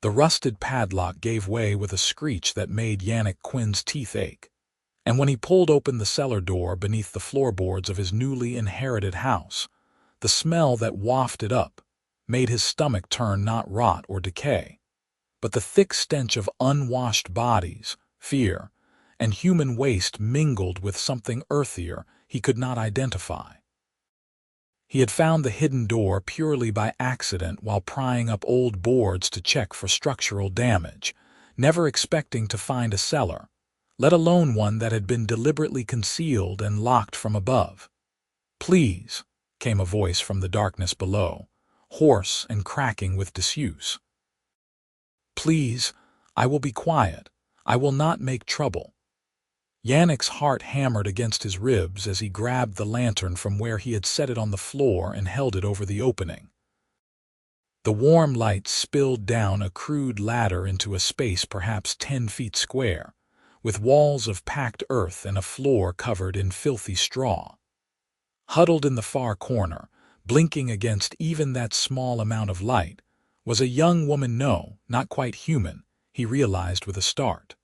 The rusted padlock gave way with a screech that made Yannick Quinn's teeth ache. And when he pulled open the cellar door beneath the floorboards of his newly inherited house, the smell that wafted up made his stomach turn not rot or decay, but the thick stench of unwashed bodies, fear, and human waste mingled with something earthier he could not identify. He had found the hidden door purely by accident while prying up old boards to check for structural damage, never expecting to find a cellar, let alone one that had been deliberately concealed and locked from above. "Please," came a voice from the darkness below, hoarse and cracking with disuse. "Please, I will be quiet. I will not make trouble." Yannick's heart hammered against his ribs as he grabbed the lantern from where he had set it on the floor and held it over the opening. The warm light spilled down a crude ladder into a space perhaps 10 feet square, with walls of packed earth and a floor covered in filthy straw. Huddled in the far corner, blinking against even that small amount of light, was a young woman, no, not quite human, he realized with a start.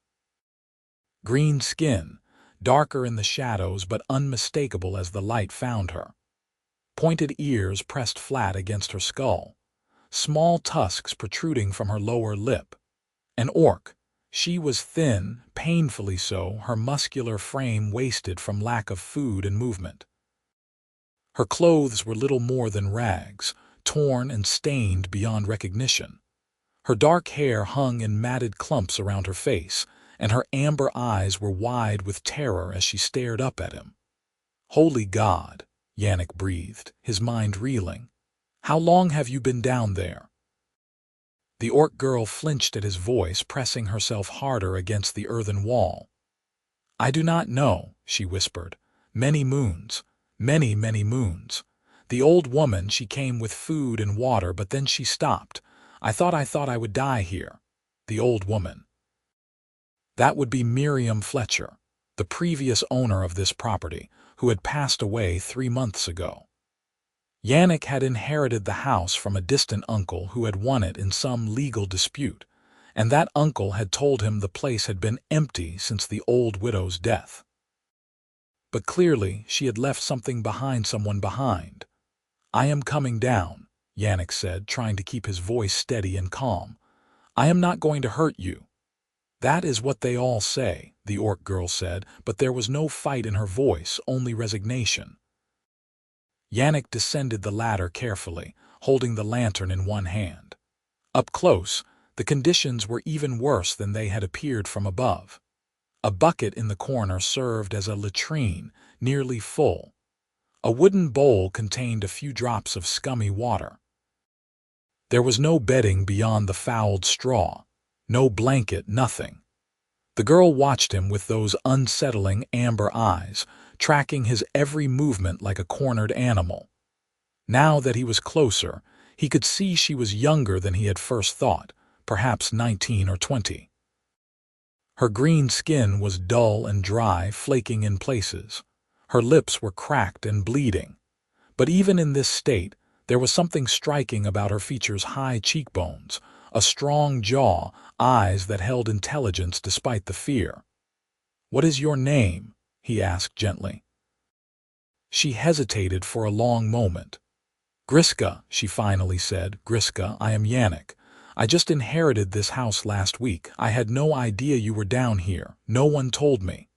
Green skin, darker in the shadows but unmistakable as the light found her. Pointed ears pressed flat against her skull, small tusks protruding from her lower lip. An orc. She was thin, painfully so, her muscular frame wasted from lack of food and movement. Her clothes were little more than rags, torn and stained beyond recognition. Her dark hair hung in matted clumps around her face, and her amber eyes were wide with terror as she stared up at him. "Holy God," Yannick breathed, his mind reeling. "How long have you been down there?" The orc girl flinched at his voice, pressing herself harder against the earthen wall. "I do not know," she whispered. "Many moons. Many, many moons. The old woman, she came with food and water, but then she stopped. I thought I would die here." The old woman. That would be Miriam Fletcher, the previous owner of this property, who had passed away 3 months ago. Yannick had inherited the house from a distant uncle who had won it in some legal dispute, and that uncle had told him the place had been empty since the old widow's death. But clearly she had left something behind, someone behind. "I am coming down," Yannick said, trying to keep his voice steady and calm. "I am not going to hurt you." "That is what they all say," the orc girl said, but there was no fight in her voice, only resignation. Yannick descended the ladder carefully, holding the lantern in one hand. Up close, the conditions were even worse than they had appeared from above. A bucket in the corner served as a latrine, nearly full. A wooden bowl contained a few drops of scummy water. There was no bedding beyond the fouled straw. No blanket, nothing. The girl watched him with those unsettling amber eyes, tracking his every movement like a cornered animal. Now that he was closer, he could see she was younger than he had first thought, perhaps 19 or 20. Her green skin was dull and dry, flaking in places. Her lips were cracked and bleeding. But even in this state, there was something striking about her features: high cheekbones, a strong jaw, eyes that held intelligence despite the fear. "What is your name?" he asked gently. She hesitated for a long moment. "Griska," she finally said. "Griska, I am Yannick. I just inherited this house last week. I had no idea you were down here. No one told me."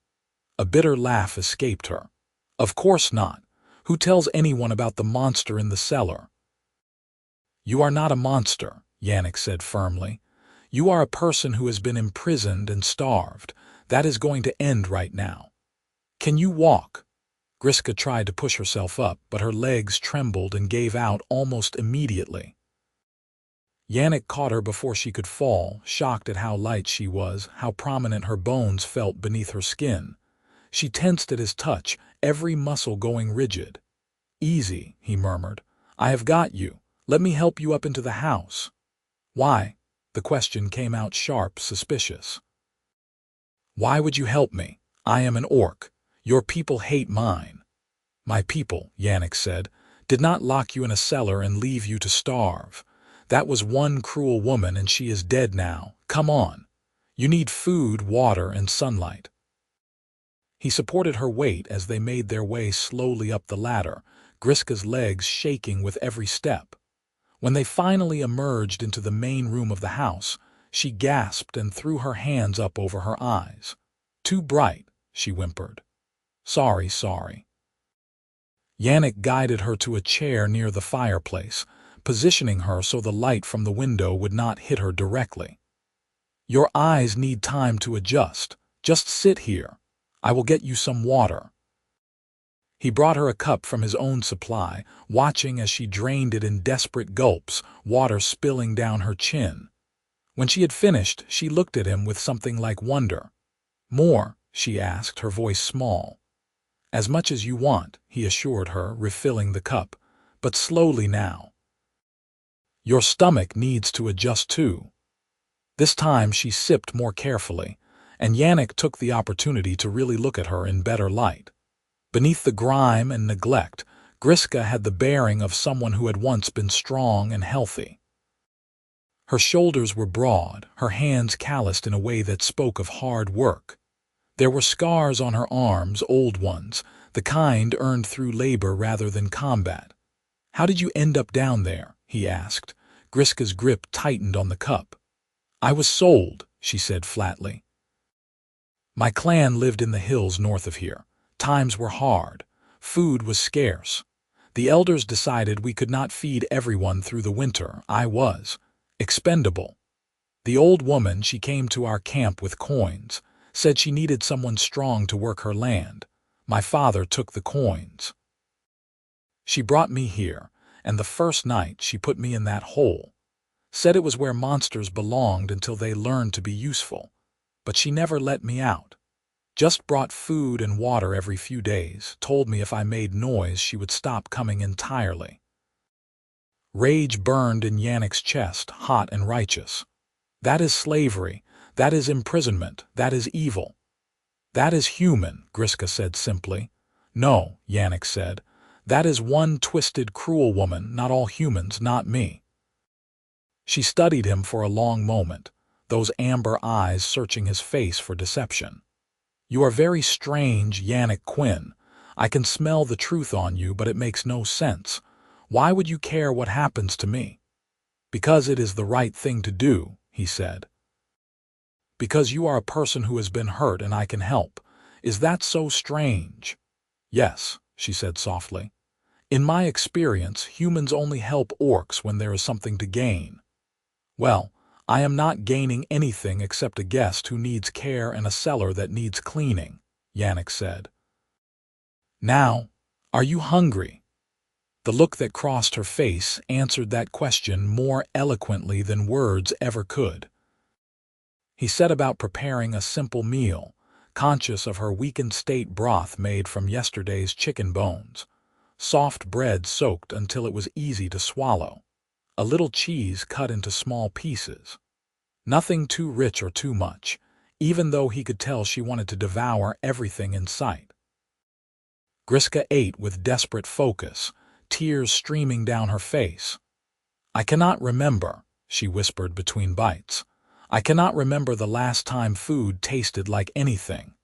A bitter laugh escaped her. "Of course not. Who tells anyone about the monster in the cellar?" "You are not a monster," Yannick said firmly. "You are a person who has been imprisoned and starved. That is going to end right now. Can you walk?" Griska tried to push herself up, but her legs trembled and gave out almost immediately. Yannick caught her before she could fall, shocked at how light she was, how prominent her bones felt beneath her skin. She tensed at his touch, every muscle going rigid. "Easy," he murmured. "I have got you. Let me help you up into the house." "Why?" The question came out sharp, suspicious. "Why would you help me? I am an orc. Your people hate mine." "My people," Yannick said, "did not lock you in a cellar and leave you to starve. That was one cruel woman and she is dead now. Come on. You need food, water, and sunlight. He supported her weight as they made their way slowly up the ladder, Griska's legs shaking with every step. When they finally emerged into the main room of the house, she gasped and threw her hands up over her eyes. Too bright, she whimpered. Sorry. Yannick guided her to a chair near the fireplace, positioning her so the light from the window would not hit her directly. Your eyes need time to adjust. Just sit here. I will get you some water. He brought her a cup from his own supply, watching as she drained it in desperate gulps, water spilling down her chin. When she had finished, she looked at him with something like wonder. More, she asked, her voice small. As much as you want, he assured her, refilling the cup, but slowly now. Your stomach needs to adjust too. This time she sipped more carefully, and Yannick took the opportunity to really look at her in better light. Beneath the grime and neglect, Griska had the bearing of someone who had once been strong and healthy. Her shoulders were broad, her hands calloused in a way that spoke of hard work. There were scars on her arms, old ones, the kind earned through labor rather than combat. How did you end up down there? He asked. Griska's grip tightened on the cup. I was sold, she said flatly. My clan lived in the hills north of here. Times were hard. Food was scarce. The elders decided we could not feed everyone through the winter. I was expendable. The old woman, she came to our camp with coins, said she needed someone strong to work her land. My father took the coins. She brought me here, and the first night she put me in that hole. Said it was where monsters belonged until they learned to be useful. But she never let me out. Just brought food and water every few days, told me if I made noise she would stop coming entirely. Rage burned in Yannick's chest, hot and righteous. That is slavery, that is imprisonment, that is evil. That is human, Griska said simply. No, Yannick said. That is one twisted, cruel woman, not all humans, not me. She studied him for a long moment, those amber eyes searching his face for deception. You are very strange, Yannick Quinn. I can smell the truth on you, but it makes no sense. Why would you care what happens to me? Because it is the right thing to do, he said. Because you are a person who has been hurt and I can help. Is that so strange? Yes, she said softly. In my experience, humans only help orcs when there is something to gain. Well, I am not gaining anything except a guest who needs care and a cellar that needs cleaning, Yannick said. Now, are you hungry? The look that crossed her face answered that question more eloquently than words ever could. He set about preparing a simple meal, conscious of her weakened state broth made from yesterday's chicken bones, soft bread soaked until it was easy to swallow, a little cheese cut into small pieces. Nothing too rich or too much, even though he could tell she wanted to devour everything in sight. Griska ate with desperate focus, tears streaming down her face. I cannot remember, she whispered between bites. I cannot remember the last time food tasted like anything.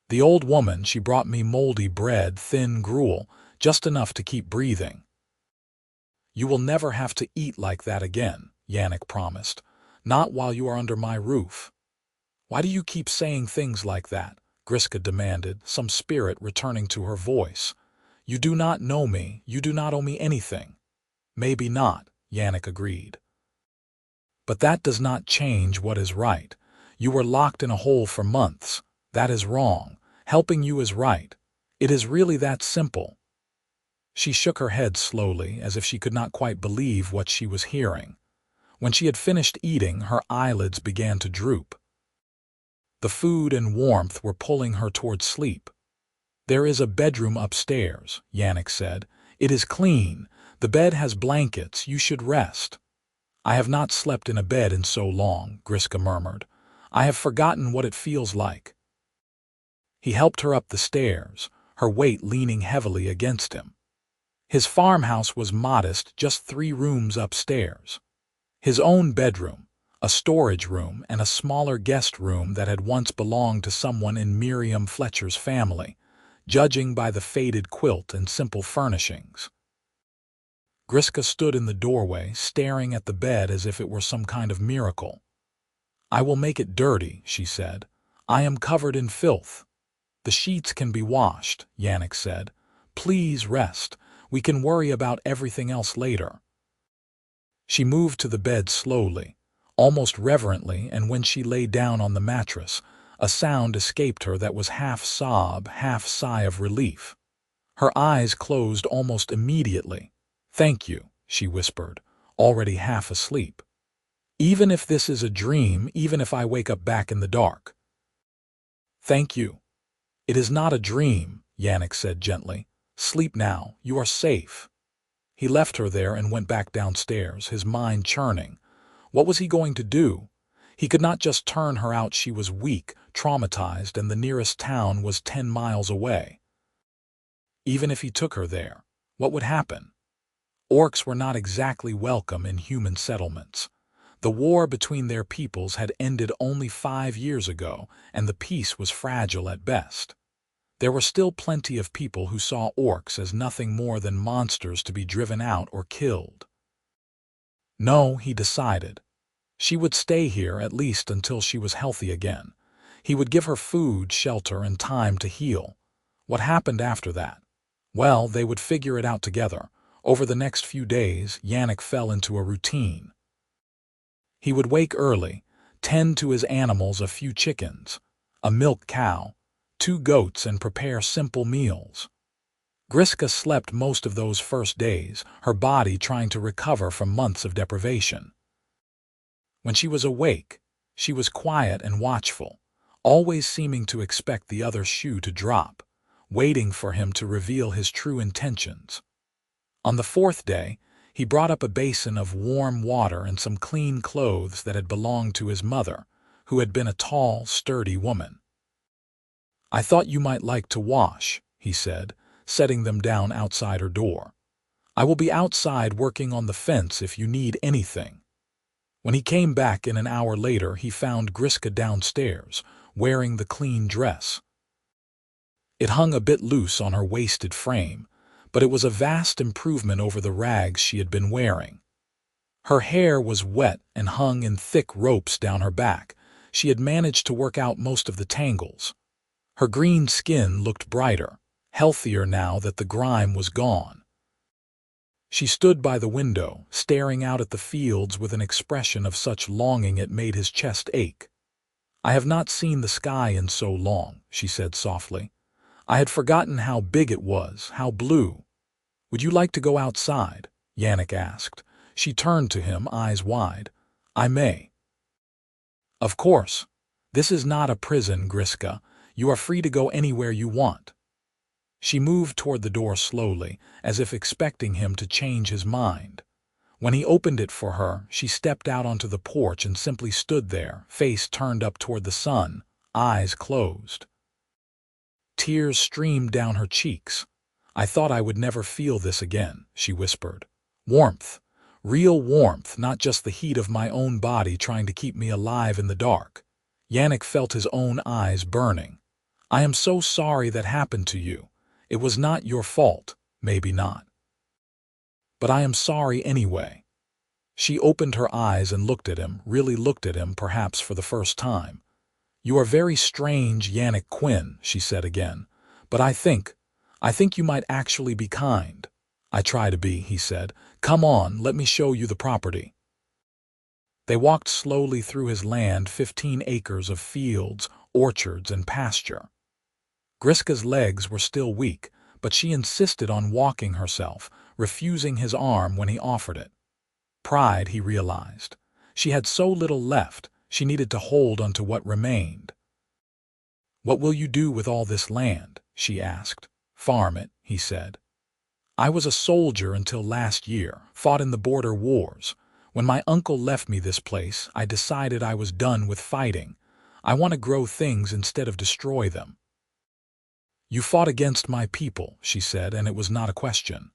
The old woman, she brought me moldy bread, thin gruel, just enough to keep breathing. You will never have to eat like that again, Yannick promised. Not while you are under my roof. Why do you keep saying things like that? Griska demanded, some spirit returning to her voice. You do not know me, you do not owe me anything. Maybe not, Yannick agreed. But that does not change what is right. You were locked in a hole for months. That is wrong. Helping you is right. It is really that simple. She shook her head slowly, as if she could not quite believe what she was hearing. When she had finished eating, her eyelids began to droop. The food and warmth were pulling her toward sleep. There is a bedroom upstairs, Yannick said. It is clean. The bed has blankets. You should rest. I have not slept in a bed in so long, Griska murmured. I have forgotten what it feels like. He helped her up the stairs, her weight leaning heavily against him. His farmhouse was modest, just 3 rooms upstairs. His own bedroom, a storage room, and a smaller guest room that had once belonged to someone in Miriam Fletcher's family, judging by the faded quilt and simple furnishings. Griska stood in the doorway, staring at the bed as if it were some kind of miracle. "I will make it dirty," she said. "I am covered in filth." "The sheets can be washed," Yannick said. "Please rest. We can worry about everything else later." She moved to the bed slowly, almost reverently, and when she lay down on the mattress, a sound escaped her that was half sob, half sigh of relief. Her eyes closed almost immediately. "Thank you," she whispered, already half asleep. "Even if this is a dream, even if I wake up back in the dark." "Thank you." "It is not a dream," Yannick said gently. "Sleep now. You are safe." He left her there and went back downstairs, his mind churning. What was he going to do? He could not just turn her out. She was weak, traumatized, and the nearest town was 10 miles away. Even if he took her there, what would happen? Orcs were not exactly welcome in human settlements. The war between their peoples had ended only 5 years ago, and the peace was fragile at best. There were still plenty of people who saw orcs as nothing more than monsters to be driven out or killed. No, he decided. She would stay here at least until she was healthy again. He would give her food, shelter, and time to heal. What happened after that? Well, they would figure it out together. Over the next few days, Yannick fell into a routine. He would wake early, tend to his animals, a few chickens, a milk cow, 2 goats, and prepare simple meals. Griska slept most of those first days, her body trying to recover from months of deprivation. When she was awake, she was quiet and watchful, always seeming to expect the other shoe to drop, waiting for him to reveal his true intentions. On the 4th day, he brought up a basin of warm water and some clean clothes that had belonged to his mother, who had been a tall, sturdy woman. "I thought you might like to wash," he said, setting them down outside her door. "I will be outside working on the fence if you need anything." When he came back an hour later, he found Griska downstairs, wearing the clean dress. It hung a bit loose on her wasted frame, but it was a vast improvement over the rags she had been wearing. Her hair was wet and hung in thick ropes down her back. She had managed to work out most of the tangles. Her green skin looked brighter, healthier now that the grime was gone. She stood by the window, staring out at the fields with an expression of such longing it made his chest ache. "I have not seen the sky in so long," she said softly. "I had forgotten how big it was, how blue." "Would you like to go outside?" Yannick asked. She turned to him, eyes wide. "I may." "Of course. This is not a prison, Griska. You are free to go anywhere you want." She moved toward the door slowly, as if expecting him to change his mind. When he opened it for her, she stepped out onto the porch and simply stood there, face turned up toward the sun, eyes closed. Tears streamed down her cheeks. "I thought I would never feel this again," she whispered. "Warmth. Real warmth, not just the heat of my own body trying to keep me alive in the dark." Yannick felt his own eyes burning. "I am so sorry that happened to you. It was not your fault, maybe not. But I am sorry anyway." She opened her eyes and looked at him, really looked at him, perhaps for the first time. "You are very strange, Yannick Quinn," she said again. "But I think you might actually be kind." "I try to be," he said. "Come on, let me show you the property." They walked slowly through his land, 15 acres of fields, orchards, and pasture. Griska's legs were still weak, but she insisted on walking herself, refusing his arm when he offered it. Pride, he realized. She had so little left, she needed to hold onto what remained. "What will you do with all this land?" she asked. "Farm it," he said. "I was a soldier until last year, fought in the border wars. When my uncle left me this place, I decided I was done with fighting. I want to grow things instead of destroy them." "You fought against my people," she said, and it was not a question.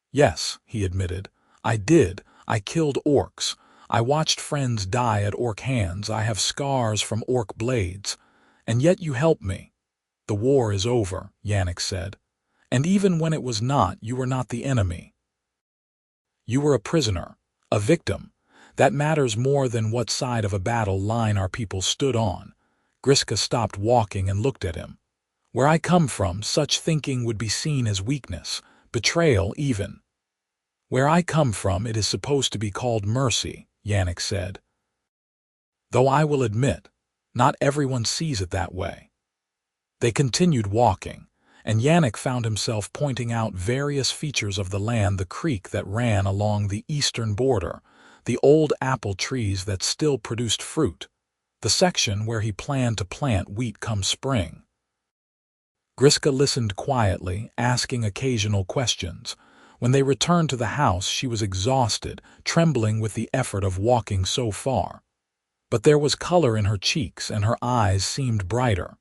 "Yes," he admitted. "I did. I killed orcs. I watched friends die at orc hands. I have scars from orc blades. And yet you helped me. The war is over, Yannick said. And even when it was not, you were not the enemy. You were a prisoner, a victim. That matters more than what side of a battle line our people stood on. Griska stopped walking and looked at him. Where I come from, such thinking would be seen as weakness, betrayal even. Where I come from, it is supposed to be called mercy, Yannick said. Though I will admit, not everyone sees it that way. They continued walking, and Yannick found himself pointing out various features of the land, the creek that ran along the eastern border, the old apple trees that still produced fruit, the section where he planned to plant wheat come spring. Griska listened quietly, asking occasional questions. When they returned to the house, she was exhausted, trembling with the effort of walking so far. But there was color in her cheeks, and her eyes seemed brighter.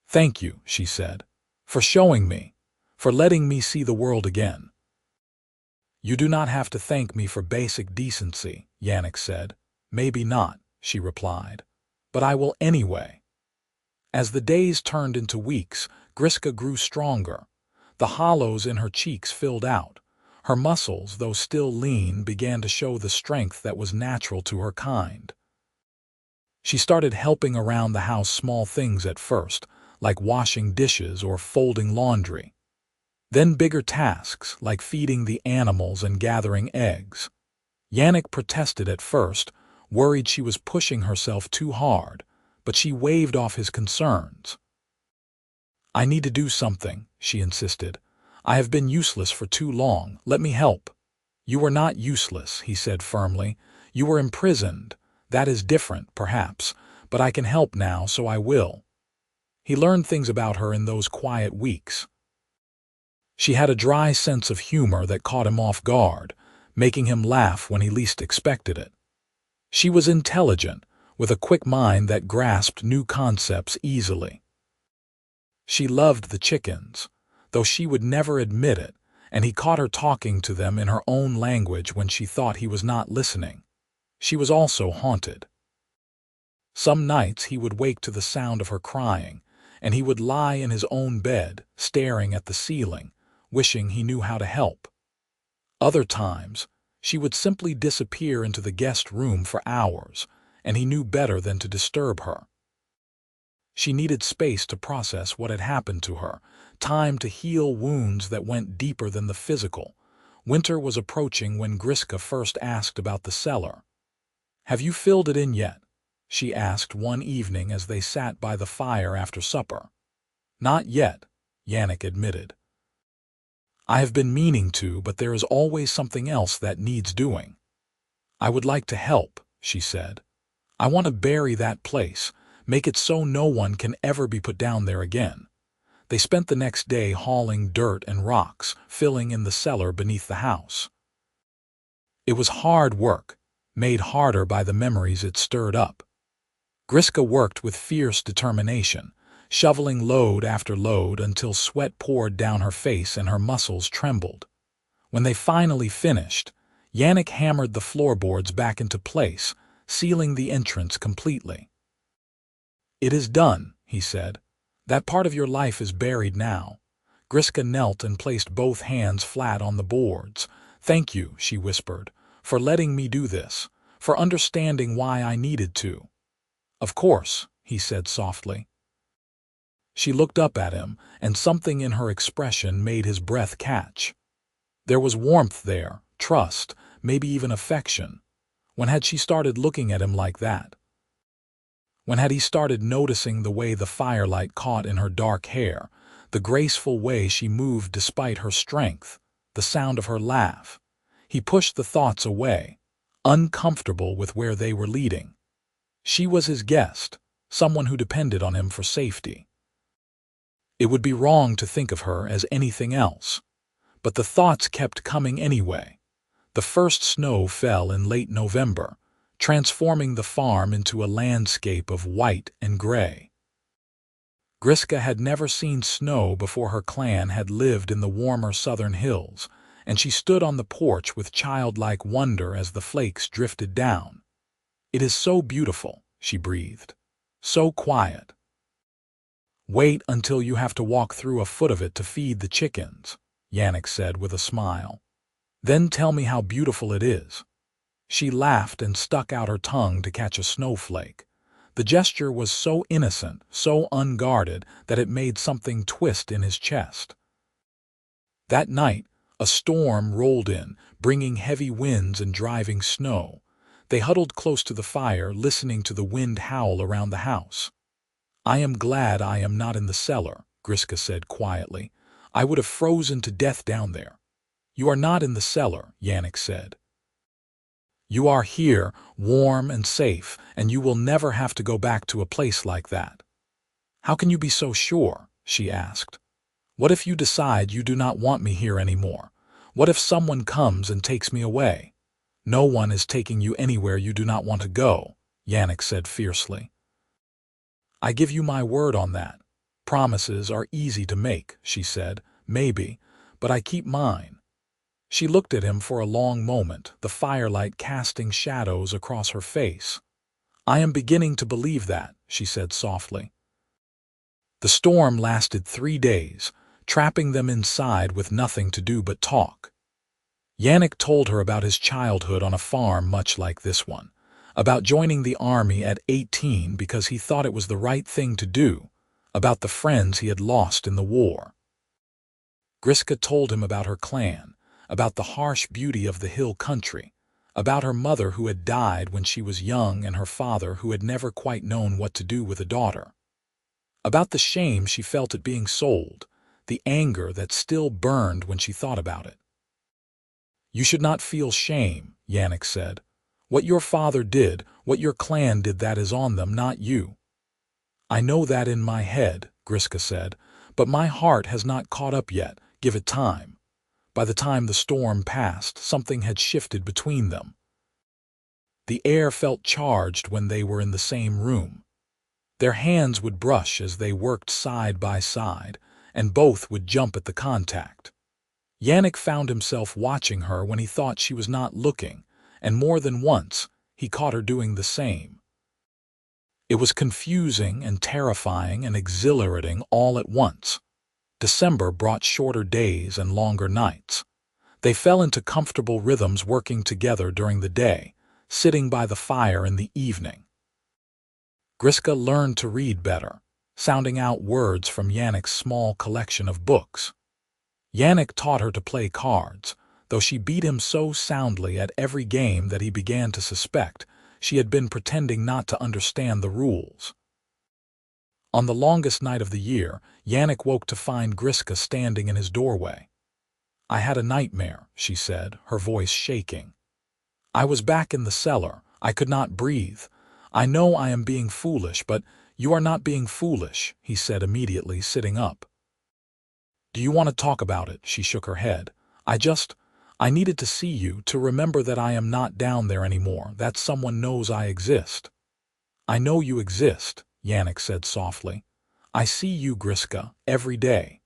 "Thank you," she said, "for showing me, for letting me see the world again." "You do not have to thank me for basic decency," Yannick said. "Maybe not," she replied, "but I will anyway." As the days turned into weeks, Griska grew stronger. The hollows in her cheeks filled out. Her muscles, though still lean, began to show the strength that was natural to her kind. She started helping around the house, small things at first, like washing dishes or folding laundry. Then bigger tasks, like feeding the animals and gathering eggs. Yannick protested at first, worried she was pushing herself too hard, but she waved off his concerns. "I need to do something," she insisted. "I have been useless for too long. Let me help." "You were not useless," he said firmly. "You were imprisoned. That is different, perhaps, but I can help now, so I will." He learned things about her in those quiet weeks. She had a dry sense of humor that caught him off guard, making him laugh when he least expected it. She was intelligent, with a quick mind that grasped new concepts easily. She loved the chickens, though she would never admit it, and he caught her talking to them in her own language when she thought he was not listening. She was also haunted. Some nights he would wake to the sound of her crying, and he would lie in his own bed, staring at the ceiling, wishing he knew how to help. Other times, she would simply disappear into the guest room for hours, and he knew better than to disturb her. She needed space to process what had happened to her, time to heal wounds that went deeper than the physical. Winter was approaching when Griska first asked about the cellar. "Have you filled it in yet?" she asked one evening as they sat by the fire after supper. "Not yet," Yannick admitted. "I have been meaning to, but there is always something else that needs doing." "I would like to help," she said. "I want to bury that place, make it so no one can ever be put down there again." They spent the next day hauling dirt and rocks, filling in the cellar beneath the house. It was hard work, made harder by the memories it stirred up. Griska worked with fierce determination, shoveling load after load until sweat poured down her face and her muscles trembled. When they finally finished, Yannick hammered the floorboards back into place, sealing the entrance completely. "It is done," he said. "That part of your life is buried now." Griska knelt and placed both hands flat on the boards. "Thank you," she whispered, "for letting me do this, for understanding why I needed to." "Of course," he said softly. She looked up at him, and something in her expression made his breath catch. There was warmth there, trust, maybe even affection. When had she started looking at him like that? When had he started noticing the way the firelight caught in her dark hair, the graceful way she moved despite her strength, the sound of her laugh? He pushed the thoughts away, uncomfortable with where they were leading. She was his guest, someone who depended on him for safety. It would be wrong to think of her as anything else. But the thoughts kept coming anyway. The first snow fell in late November, transforming the farm into a landscape of white and gray. Griska had never seen snow before. Her clan had lived in the warmer southern hills, and she stood on the porch with childlike wonder as the flakes drifted down. It is so beautiful, she breathed. So quiet. Wait until you have to walk through a foot of it to feed the chickens, Yannick said with a smile. Then tell me how beautiful it is. She laughed and stuck out her tongue to catch a snowflake. The gesture was so innocent, so unguarded, that it made something twist in his chest. That night, a storm rolled in, bringing heavy winds and driving snow. They huddled close to the fire, listening to the wind howl around the house. I am glad I am not in the cellar, Griska said quietly. I would have frozen to death down there. You are not in the cellar, Yannick said. You are here, warm and safe, and you will never have to go back to a place like that. How can you be so sure? She asked. What if you decide you do not want me here anymore? What if someone comes and takes me away? No one is taking you anywhere you do not want to go, Yannick said fiercely. I give you my word on that. Promises are easy to make, she said, maybe, but I keep mine. She looked at him for a long moment, the firelight casting shadows across her face. I am beginning to believe that, she said softly. The storm lasted 3 days, trapping them inside with nothing to do but talk. Yannick told her about his childhood on a farm much like this one, about joining the army at 18 because he thought it was the right thing to do, about the friends he had lost in the war. Griska told him about her clan, about the harsh beauty of the hill country, about her mother who had died when she was young and her father who had never quite known what to do with a daughter, about the shame she felt at being sold, the anger that still burned when she thought about it. You should not feel shame, Yannick said. What your father did, what your clan did, that is on them, not you. I know that in my head, Griska said, but my heart has not caught up yet. Give it time. By the time the storm passed, something had shifted between them. The air felt charged when they were in the same room. Their hands would brush as they worked side by side, and both would jump at the contact. Yannick found himself watching her when he thought she was not looking, and more than once he caught her doing the same. It was confusing and terrifying and exhilarating all at once. December brought shorter days and longer nights. They fell into comfortable rhythms, working together during the day, sitting by the fire in the evening. Griska learned to read better, sounding out words from Yannick's small collection of books. Yannick taught her to play cards, though she beat him so soundly at every game that he began to suspect she had been pretending not to understand the rules. On the longest night of the year, Yannick woke to find Griska standing in his doorway. I had a nightmare, she said, her voice shaking. I was back in the cellar. I could not breathe. I know I am being foolish, but you are not being foolish, he said immediately, sitting up. Do you want to talk about it? She shook her head. I needed to see you, to remember that I am not down there anymore, that someone knows I exist. I know you exist, Yannick said softly. I see you, Griska, every day.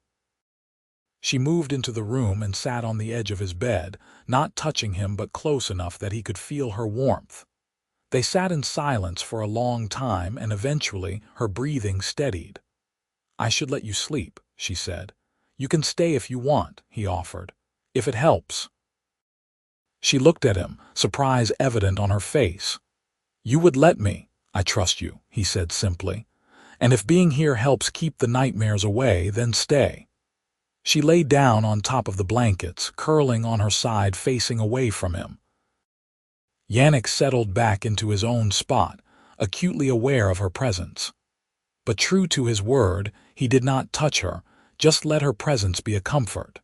She moved into the room and sat on the edge of his bed, not touching him but close enough that he could feel her warmth. They sat in silence for a long time, and eventually her breathing steadied. I should let you sleep, she said. You can stay if you want, he offered, if it helps. She looked at him, surprise evident on her face. You would let me. I trust you, he said simply. And if being here helps keep the nightmares away, then stay. She lay down on top of the blankets, curling on her side, facing away from him. Yannick settled back into his own spot, acutely aware of her presence. But true to his word, he did not touch her, just let her presence be a comfort.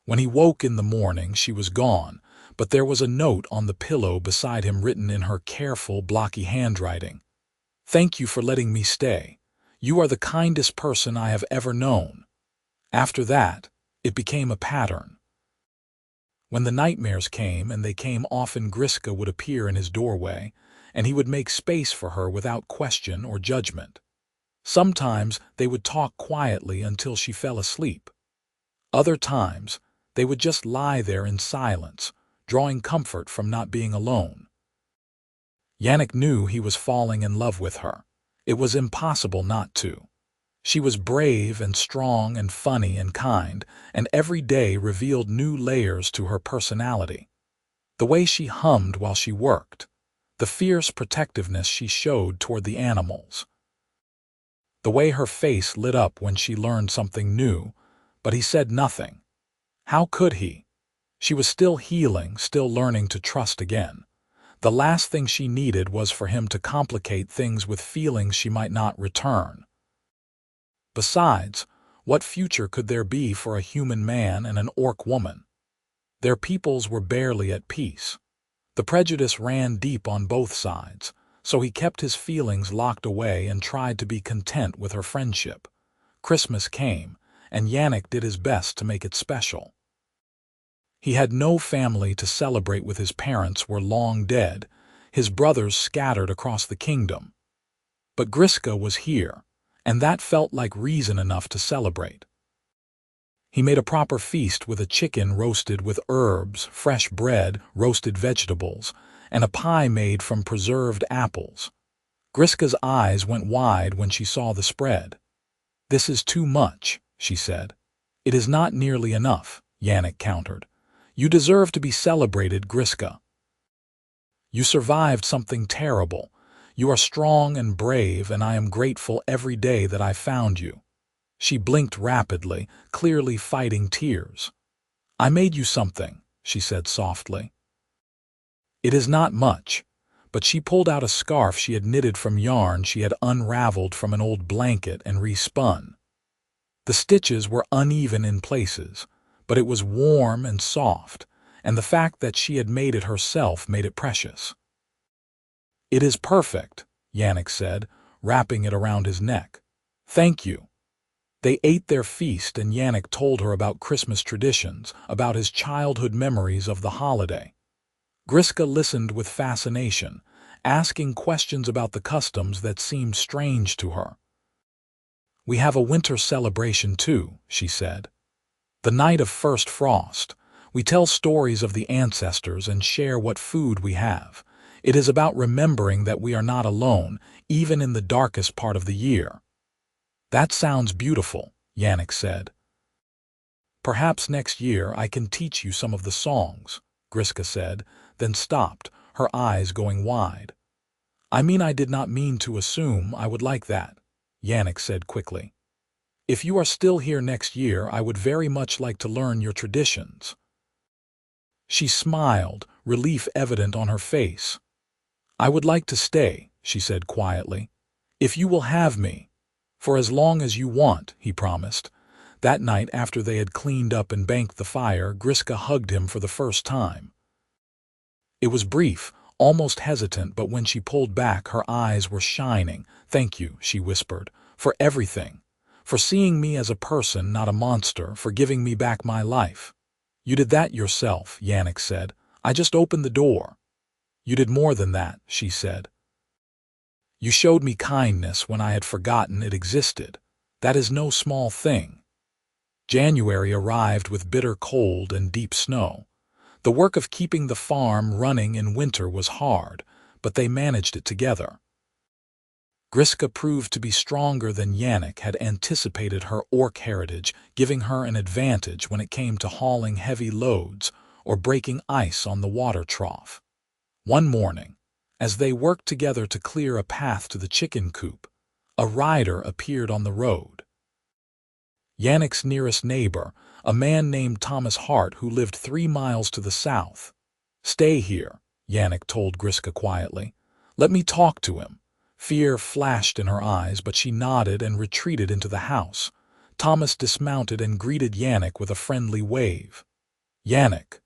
When he woke in the morning, she was gone, but there was a note on the pillow beside him written in her careful, blocky handwriting. Thank you for letting me stay. You are the kindest person I have ever known. After that, it became a pattern. When the nightmares came, and they came often, Griska would appear in his doorway, and he would make space for her without question or judgment. Sometimes they would talk quietly until she fell asleep. Other times, they would just lie there in silence, drawing comfort from not being alone. Yannick knew he was falling in love with her. It was impossible not to. She was brave and strong and funny and kind, and every day revealed new layers to her personality. The way she hummed while she worked, the fierce protectiveness she showed toward the animals, the way her face lit up when she learned something new, but he said nothing. How could he? She was still healing, still learning to trust again. The last thing she needed was for him to complicate things with feelings she might not return. Besides, what future could there be for a human man and an orc woman? Their peoples were barely at peace. The prejudice ran deep on both sides, so he kept his feelings locked away and tried to be content with her friendship. Christmas came, and Yannick did his best to make it special. He had no family to celebrate with. His parents were long dead, his brothers scattered across the kingdom. But Griska was here, and that felt like reason enough to celebrate. He made a proper feast with a chicken roasted with herbs, fresh bread, roasted vegetables, and a pie made from preserved apples. Griska's eyes went wide when she saw the spread. "This is too much," she said. "It is not nearly enough," Yannick countered. "You deserve to be celebrated, Griska. You survived something terrible. You are strong and brave, and I am grateful every day that I found you." She blinked rapidly, clearly fighting tears. "I made you something," she said softly. "It is not much," but she pulled out a scarf she had knitted from yarn she had unraveled from an old blanket and respun. The stitches were uneven in places, but it was warm and soft, and the fact that she had made it herself made it precious. "It is perfect," Yannick said, wrapping it around his neck. "Thank you." They ate their feast, and Yannick told her about Christmas traditions, about his childhood memories of the holiday. Griska listened with fascination, asking questions about the customs that seemed strange to her. "We have a winter celebration too," she said. "The night of first frost. We tell stories of the ancestors and share what food we have. It is about remembering that we are not alone, even in the darkest part of the year." "That sounds beautiful," Yannick said. "Perhaps next year I can teach you some of the songs," Griska said, then stopped, her eyes going wide. "I did not mean to assume I would like that," Yannick said quickly. "If you are still here next year, I would very much like to learn your traditions." She smiled, relief evident on her face. "I would like to stay," she said quietly, "if you will have me. For as long as you want," he promised. That night, after they had cleaned up and banked the fire, Griska hugged him for the first time. It was brief, almost hesitant, but when she pulled back, her eyes were shining. "Thank you," she whispered, "for everything. For seeing me as a person, not a monster, for giving me back my life." "You did that yourself," Yannick said. "I just opened the door." "You did more than that," she said. "You showed me kindness when I had forgotten it existed. That is no small thing." January arrived with bitter cold and deep snow. The work of keeping the farm running in winter was hard, but they managed it together. Griska proved to be stronger than Yannick had anticipated, her orc heritage giving her an advantage when it came to hauling heavy loads or breaking ice on the water trough. One morning, as they worked together to clear a path to the chicken coop, a rider appeared on the road. Yannick's nearest neighbor, a man named Thomas Hart, who lived 3 miles to the south. "Stay here," Yannick told Griska quietly. "Let me talk to him." Fear flashed in her eyes, but she nodded and retreated into the house. Thomas dismounted and greeted Yannick with a friendly wave. "Yannick.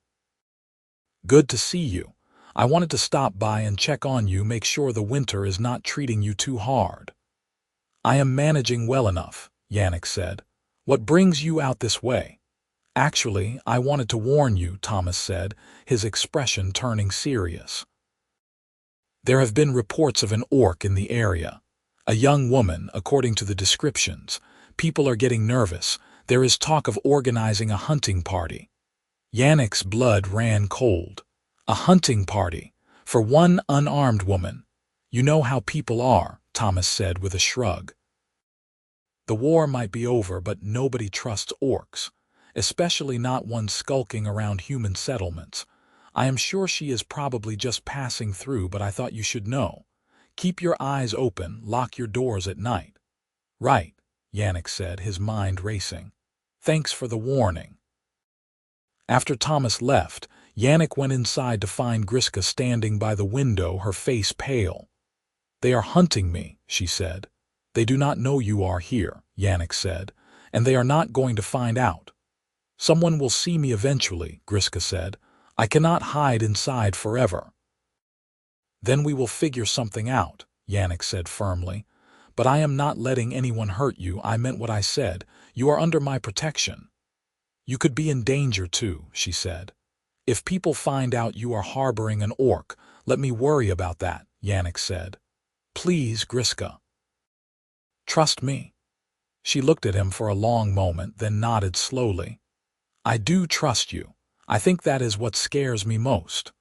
Good to see you. I wanted to stop by and check on you, make sure the winter is not treating you too hard." "I am managing well enough," Yannick said. "What brings you out this way?" "Actually, I wanted to warn you," Thomas said, his expression turning serious. "There have been reports of an orc in the area. A young woman, according to the descriptions. People are getting nervous. There is talk of organizing a hunting party." Yannick's blood ran cold. A hunting party? For one unarmed woman? You know how people are, Thomas said with a shrug. The war might be over, but nobody trusts orcs, especially not one skulking around human settlements. I am sure she is probably just passing through, but I thought you should know. Keep your eyes open, lock your doors at night. Right, Yannick said, his mind racing. Thanks for the warning. After Thomas left, Yannick went inside to find Griska standing by the window, her face pale. They are hunting me, she said. They do not know you are here, Yannick said, and they are not going to find out. Someone will see me eventually, Griska said. I cannot hide inside forever. Then we will figure something out, Yannick said firmly. But I am not letting anyone hurt you. I meant what I said. You are under my protection. You could be in danger too, she said. If people find out you are harboring an orc, let me worry about that, Yannick said. Please, Griska. Trust me. She looked at him for a long moment, then nodded slowly. I do trust you. I think that is what scares me most.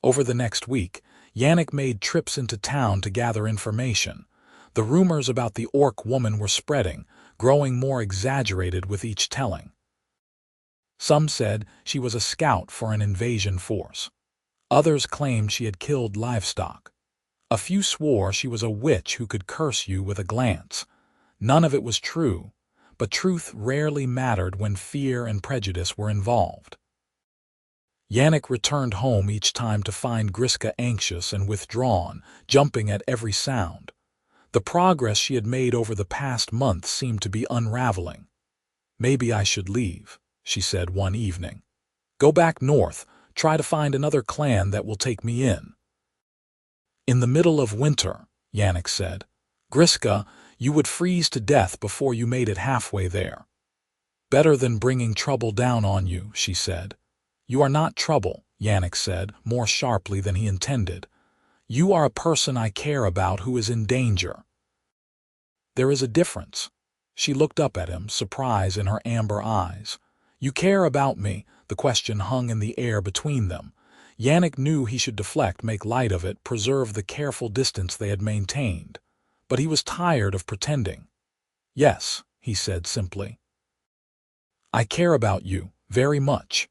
Over the next week, Yannick made trips into town to gather information. The rumors about the orc woman were spreading, growing more exaggerated with each telling. Some said she was a scout for an invasion force. Others claimed she had killed livestock. A few swore she was a witch who could curse you with a glance. None of it was true, but truth rarely mattered when fear and prejudice were involved. Yannick returned home each time to find Griska anxious and withdrawn, jumping at every sound. The progress she had made over the past month seemed to be unraveling. Maybe I should leave, she said one evening. Go back north, try to find another clan that will take me in. In the middle of winter, Yannick said. Griska, you would freeze to death before you made it halfway there. Better than bringing trouble down on you, she said. You are not trouble, Yannick said, more sharply than he intended. You are a person I care about who is in danger. There is a difference. She looked up at him, surprise in her amber eyes. You care about me, the question hung in the air between them. Yannick knew he should deflect, make light of it, preserve the careful distance they had maintained. But he was tired of pretending. Yes, he said simply. I care about you, very much.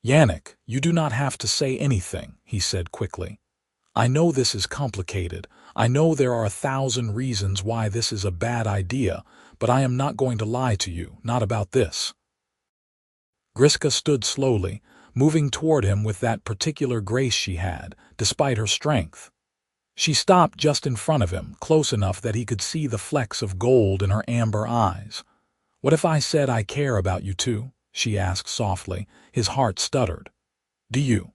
Yannick, you do not have to say anything, he said quickly. I know this is complicated. I know there are 1,000 reasons why this is a bad idea, but I am not going to lie to you, not about this. Griska stood slowly, moving toward him with that particular grace she had, despite her strength. She stopped just in front of him, close enough that he could see the flecks of gold in her amber eyes. What if I said I care about you too? She asked softly. His heart stuttered. Do you?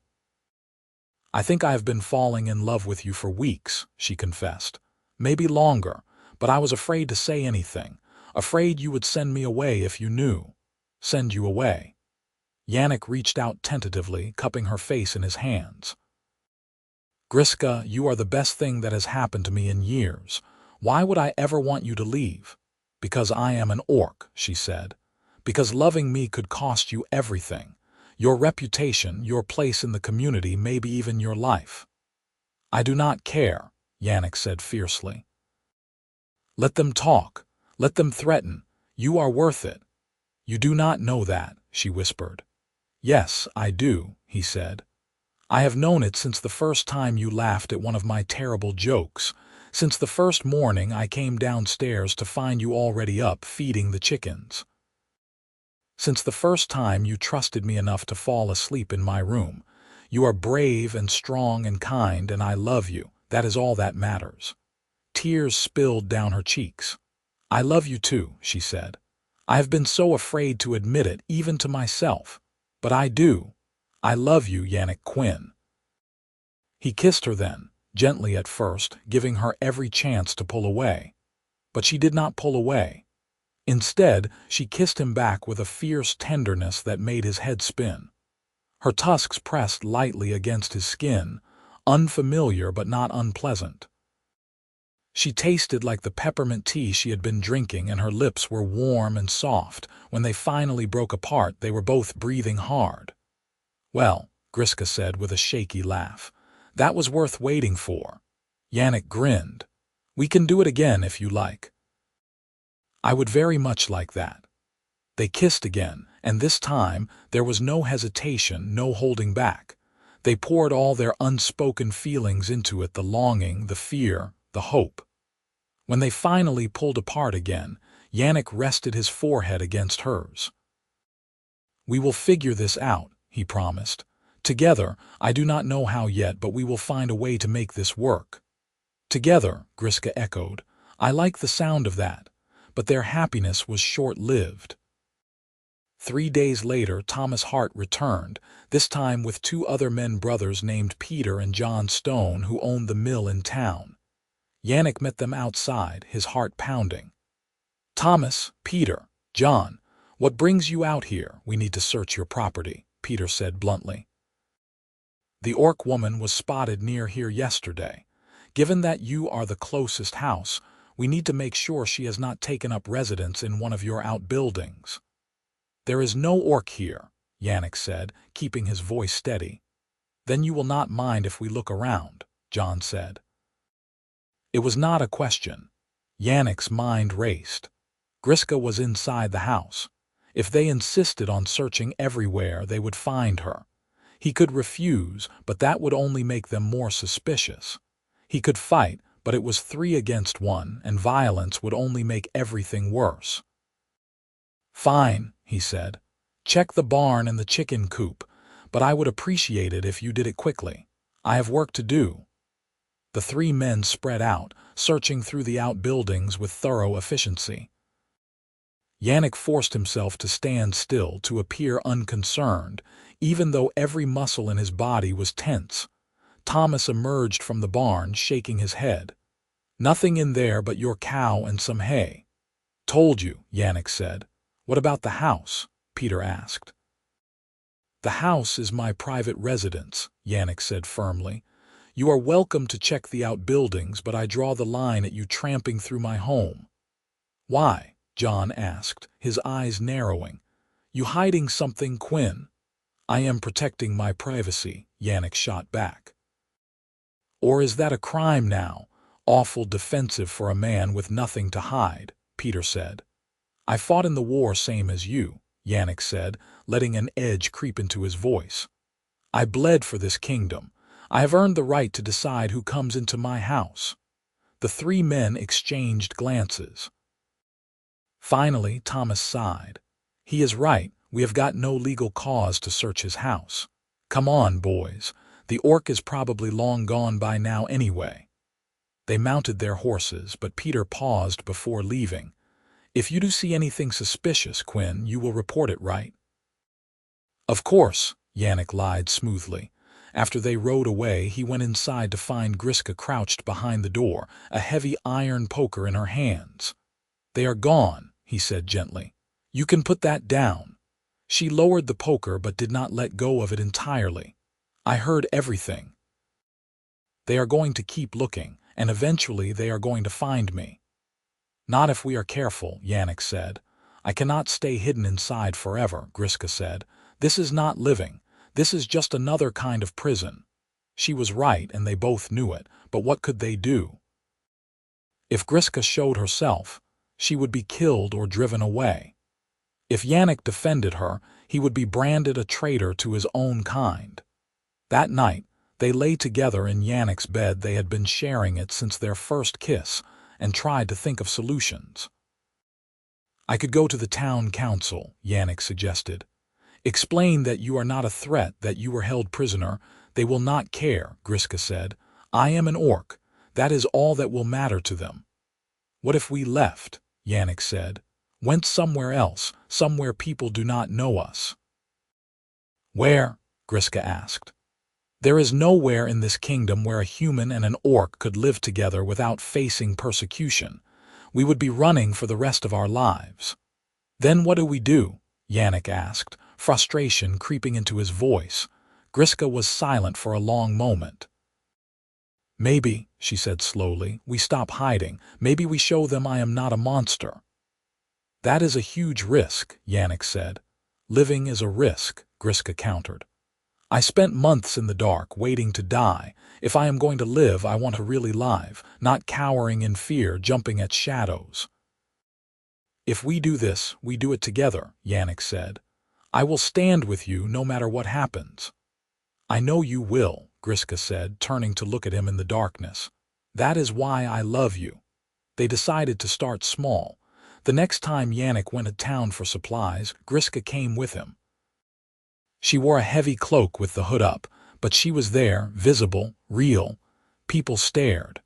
I think I have been falling in love with you for weeks, she confessed. Maybe longer, but I was afraid to say anything, afraid you would send me away if you knew. Send you away. Yannick reached out tentatively, cupping her face in his hands. Griska, you are the best thing that has happened to me in years. Why would I ever want you to leave? Because I am an orc, she said. Because loving me could cost you everything. Your reputation, your place in the community, maybe even your life. I do not care, Yannick said fiercely. Let them talk. Let them threaten. You are worth it. You do not know that, she whispered. Yes, I do, he said. I have known it since the first time you laughed at one of my terrible jokes, since the first morning I came downstairs to find you already up feeding the chickens. Since the first time you trusted me enough to fall asleep in my room. You are brave and strong and kind, and I love you. That is all that matters. Tears spilled down her cheeks. I love you too, she said. I have been so afraid to admit it, even to myself. But I do. I love you, Yannick Quinn. He kissed her then, gently at first, giving her every chance to pull away. But she did not pull away. Instead, she kissed him back with a fierce tenderness that made his head spin. Her tusks pressed lightly against his skin, unfamiliar but not unpleasant. She tasted like the peppermint tea she had been drinking, and her lips were warm and soft. When they finally broke apart, they were both breathing hard. Well, Griska said with a shaky laugh, that was worth waiting for. Yannick grinned. We can do it again if you like. I would very much like that. They kissed again, and this time there was no hesitation, no holding back. They poured all their unspoken feelings into it, the longing, the fear, the hope. When they finally pulled apart again, Yannick rested his forehead against hers. We will figure this out, he promised. Together, I do not know how yet, but we will find a way to make this work. Together, Griska echoed. I like the sound of that, but their happiness was short-lived. 3 days later, Thomas Hart returned, this time with 2 other men brothers named Peter and John Stone, who owned the mill in town. Yannick met them outside, his heart pounding. Thomas, Peter, John, what brings you out here? We need to search your property, Peter said bluntly. The orc woman was spotted near here yesterday. Given that you are the closest house, we need to make sure she has not taken up residence in one of your outbuildings. There is no orc here, Yannick said, keeping his voice steady. Then you will not mind if we look around, John said. It was not a question. Yannick's mind raced. Griska was inside the house. If they insisted on searching everywhere, they would find her. He could refuse, but that would only make them more suspicious. He could fight, but it was 3 against 1, and violence would only make everything worse. Fine, he said. Check the barn and the chicken coop, but I would appreciate it if you did it quickly. I have work to do. The 3 men spread out, searching through the outbuildings with thorough efficiency. Yannick forced himself to stand still, to appear unconcerned, even though every muscle in his body was tense. Thomas emerged from the barn, shaking his head. Nothing in there but your cow and some hay. Told you, Yannick said. What about the house? Peter asked. The house is my private residence, Yannick said firmly. You are welcome to check the outbuildings, but I draw the line at you tramping through my home. Why? John asked, his eyes narrowing. You hiding something, Quinn? I am protecting my privacy, Yannick shot back. Or is that a crime now? Awful defensive for a man with nothing to hide, Peter said. I fought in the war same as you, Yannick said, letting an edge creep into his voice. I bled for this kingdom. I have earned the right to decide who comes into my house. The 3 men exchanged glances. Finally, Thomas sighed. He is right, we have got no legal cause to search his house. Come on, boys. The orc is probably long gone by now anyway. They mounted their horses, but Peter paused before leaving. If you do see anything suspicious, Quinn, you will report it, right? Of course, Yannick lied smoothly. After they rode away, he went inside to find Griska crouched behind the door, a heavy iron poker in her hands. They are gone, he said gently. You can put that down. She lowered the poker but did not let go of it entirely. I heard everything. They are going to keep looking, and eventually they are going to find me. Not if we are careful, Yannick said. I cannot stay hidden inside forever, Griska said. This is not living. This is just another kind of prison. She was right, and they both knew it, but what could they do? If Griska showed herself, she would be killed or driven away. If Yannick defended her, he would be branded a traitor to his own kind. That night, they lay together in Yannick's bed. They had been sharing it since their first kiss, and tried to think of solutions. I could go to the town council, Yannick suggested. Explain that you are not a threat, that you were held prisoner. They will not care, Griska said. I am an orc. That is all that will matter to them. What if we left? Yannick said. Went somewhere else, somewhere people do not know us. Where? Griska asked. There is nowhere in this kingdom where a human and an orc could live together without facing persecution. We would be running for the rest of our lives. Then what do we do? Yannick asked, frustration creeping into his voice. Griska was silent for a long moment. Maybe, she said slowly, we stop hiding. Maybe we show them I am not a monster. That is a huge risk, Yannick said. Living is a risk, Griska countered. I spent months in the dark, waiting to die. If I am going to live, I want to really live, not cowering in fear, jumping at shadows. If we do this, we do it together, Yannick said. I will stand with you no matter what happens. I know you will, Griska said, turning to look at him in the darkness. That is why I love you. They decided to start small. The next time Yannick went to town for supplies, Griska came with him. She wore a heavy cloak with the hood up, but she was there, visible, real. People stared.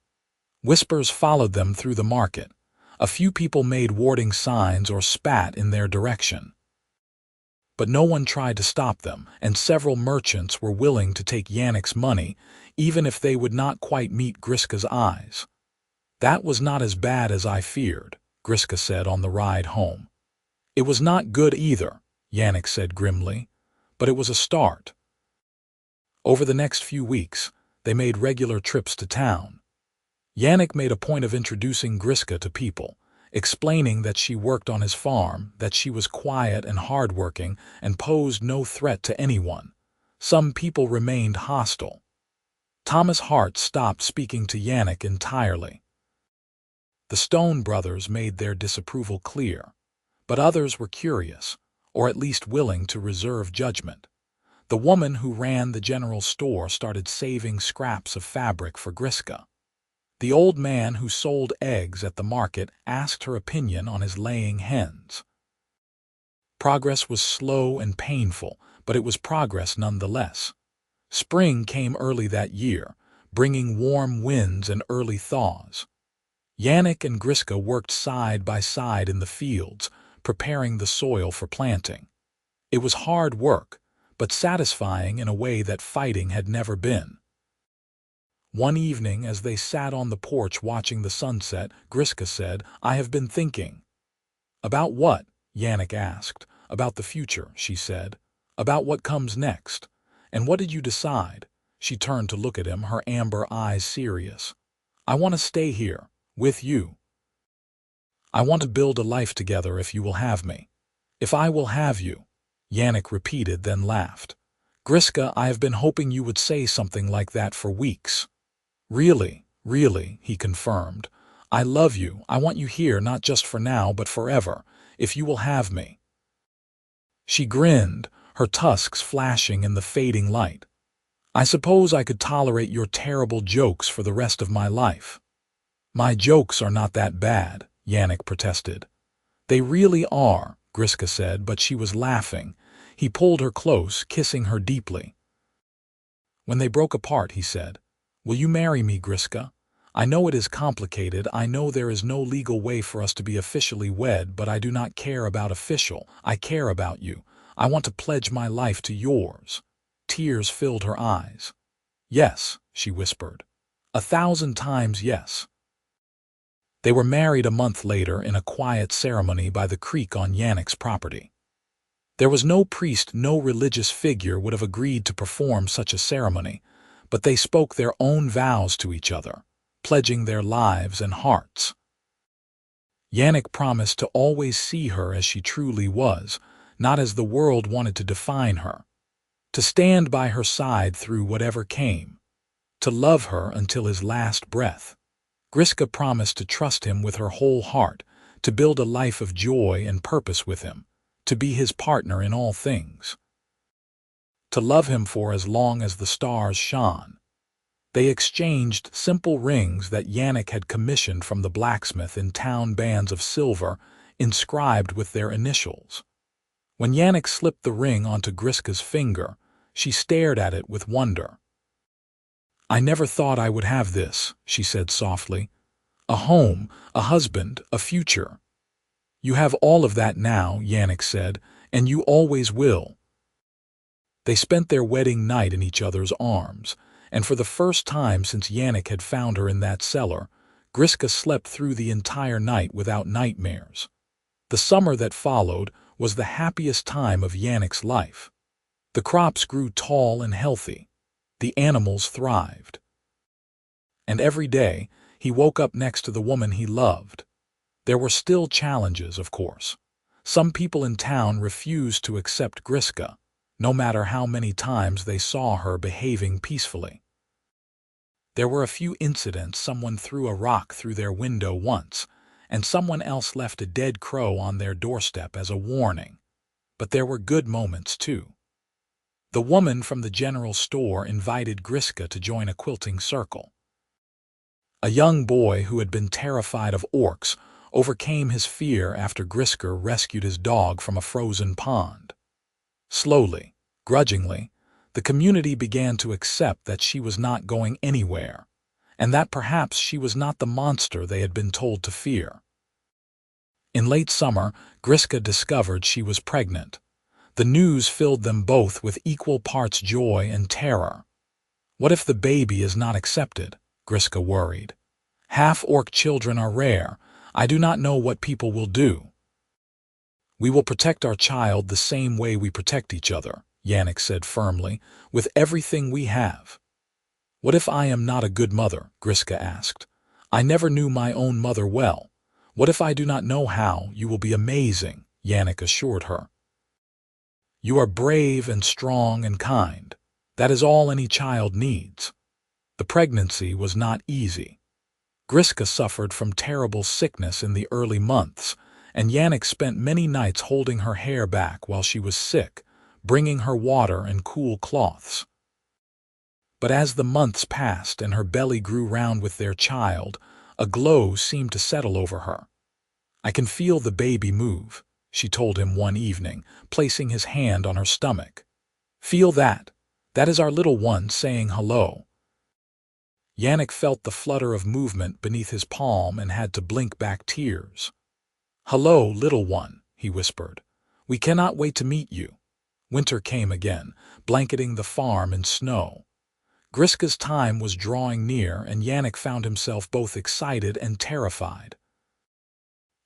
Whispers followed them through the market. A few people made warning signs or spat in their direction. But no one tried to stop them, and several merchants were willing to take Yannick's money, even if they would not quite meet Griska's eyes. That was not as bad as I feared, Griska said on the ride home. It was not good either, Yannick said grimly, but it was a start. Over the next few weeks, they made regular trips to town. Yannick made a point of introducing Griska to people, explaining that she worked on his farm, that she was quiet and hardworking and posed no threat to anyone. Some people remained hostile. Thomas Hart stopped speaking to Yannick entirely. The Stone brothers made their disapproval clear, but others were curious, or at least willing to reserve judgment. The woman who ran the general store started saving scraps of fabric for Griska. The old man who sold eggs at the market asked her opinion on his laying hens. Progress was slow and painful, but it was progress nonetheless. Spring came early that year, bringing warm winds and early thaws. Yannick and Griska worked side by side in the fields, preparing the soil for planting. It was hard work, but satisfying in a way that fighting had never been. One evening, as they sat on the porch watching the sunset, Griska said, "I have been thinking." "About what?" Yannick asked. "About the future," she said. "About what comes next." "And what did you decide?" She turned to look at him, her amber eyes serious. "I want to stay here, with you. I want to build a life together if you will have me." "If I will have you," Yannick repeated, then laughed. "Griska, I have been hoping you would say something like that for weeks." "Really, really," he confirmed. "I love you. I want you here, not just for now, but forever, if you will have me." She grinned, her tusks flashing in the fading light. "I suppose I could tolerate your terrible jokes for the rest of my life." "My jokes are not that bad," Yannick protested. "They really are," Griska said, but she was laughing. He pulled her close, kissing her deeply. When they broke apart, he said, "Will you marry me, Griska? I know it is complicated. I know there is no legal way for us to be officially wed, but I do not care about official. I care about you. I want to pledge my life to yours." Tears filled her eyes. "Yes," she whispered. 1,000 times yes." They were married a month later in a quiet ceremony by the creek on Yannick's property. There was no priest, no religious figure would have agreed to perform such a ceremony, but they spoke their own vows to each other, pledging their lives and hearts. Yannick promised to always see her as she truly was, not as the world wanted to define her. To stand by her side through whatever came. To love her until his last breath. Griska promised to trust him with her whole heart, to build a life of joy and purpose with him, to be his partner in all things. To love him for as long as the stars shone. They exchanged simple rings that Yannick had commissioned from the blacksmith in town, bands of silver, inscribed with their initials. When Yannick slipped the ring onto Griska's finger, she stared at it with wonder. "I never thought I would have this," she said softly. "A home, a husband, a future." "You have all of that now," Yannick said, "and you always will." They spent their wedding night in each other's arms, and for the first time since Yannick had found her in that cellar, Griska slept through the entire night without nightmares. The summer that followed was the happiest time of Yannick's life. The crops grew tall and healthy. The animals thrived. And every day, he woke up next to the woman he loved. There were still challenges, of course. Some people in town refused to accept Griska. no matter how many times they saw her behaving peacefully. There were a few incidents. Someone threw a rock through their window once, and someone else left a dead crow on their doorstep as a warning. But there were good moments, too. The woman from the general store invited Griska to join a quilting circle. A young boy who had been terrified of orcs overcame his fear after Griska rescued his dog from a frozen pond. Slowly, grudgingly, the community began to accept that she was not going anywhere, and that perhaps she was not the monster they had been told to fear. In late summer, Griska discovered she was pregnant. The news filled them both with equal parts joy and terror. What if the baby is not accepted? Griska worried. Half-orc children are rare. I do not know what people will do. We will protect our child the same way we protect each other, Yannick said firmly, with everything we have. What if I am not a good mother? Griska asked. I never knew my own mother well. What if I do not know how? You will be amazing, Yannick assured her. You are brave and strong and kind. That is all any child needs. The pregnancy was not easy. Griska suffered from terrible sickness in the early months, and Yannick spent many nights holding her hair back while she was sick, bringing her water and cool cloths. But as the months passed and her belly grew round with their child, a glow seemed to settle over her. I can feel the baby move, she told him one evening, placing his hand on her stomach. Feel that? That is our little one saying hello. Yannick felt the flutter of movement beneath his palm and had to blink back tears. Hello, little one, he whispered. We cannot wait to meet you. Winter came again, blanketing the farm in snow. Griska's time was drawing near, and Yannick found himself both excited and terrified.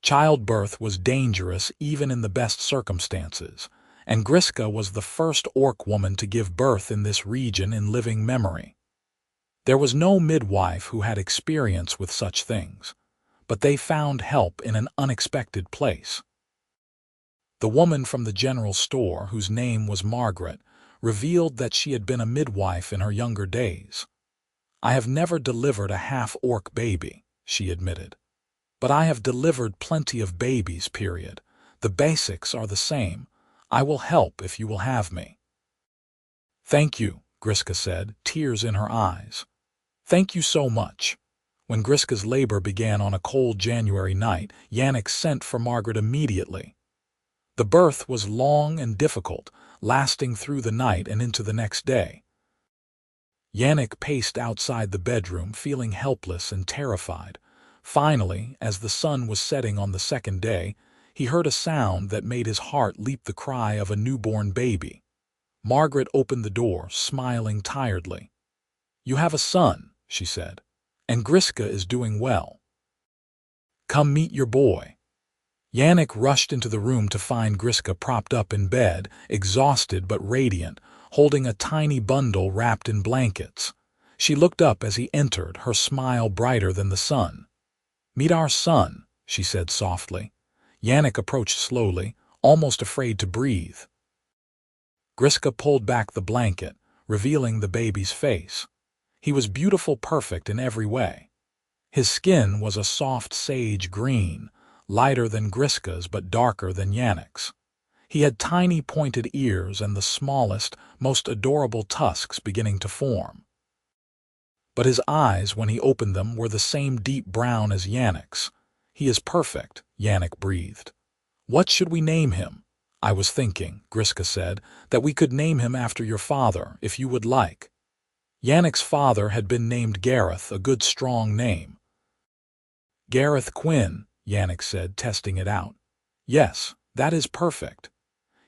Childbirth was dangerous even in the best circumstances, and Griska was the first orc woman to give birth in this region in living memory. There was no midwife who had experience with such things, but they found help in an unexpected place. The woman from the general store, whose name was Margaret, revealed that she had been a midwife in her younger days. I have never delivered a half-orc baby, she admitted. But I have delivered plenty of babies, period. The basics are the same. I will help if you will have me. Thank you, Griska said, tears in her eyes. Thank you so much. When Griska's labor began on a cold January night, Yannick sent for Margaret immediately. The birth was long and difficult, lasting through the night and into the next day. Yannick paced outside the bedroom, feeling helpless and terrified. Finally, as the sun was setting on the second day, he heard a sound that made his heart leap, the cry of a newborn baby. Margaret opened the door, smiling tiredly. You have a son, she said, and Griska is doing well. Come meet your boy. Yannick rushed into the room to find Griska propped up in bed, exhausted but radiant, holding a tiny bundle wrapped in blankets. She looked up as he entered, her smile brighter than the sun. Meet our son, she said softly. Yannick approached slowly, almost afraid to breathe. Griska pulled back the blanket, revealing the baby's face. He was beautiful, perfect in every way. His skin was a soft sage green, lighter than Griska's but darker than Yannick's. He had tiny pointed ears and the smallest, most adorable tusks beginning to form. But his eyes, when he opened them, were the same deep brown as Yannick's. He is perfect, Yannick breathed. What should we name him? I was thinking, Griska said, that we could name him after your father, if you would like. Yannick's father had been named Gareth, a good strong name. Yannick Quinn, Yannick said, testing it out. Yes, that is perfect.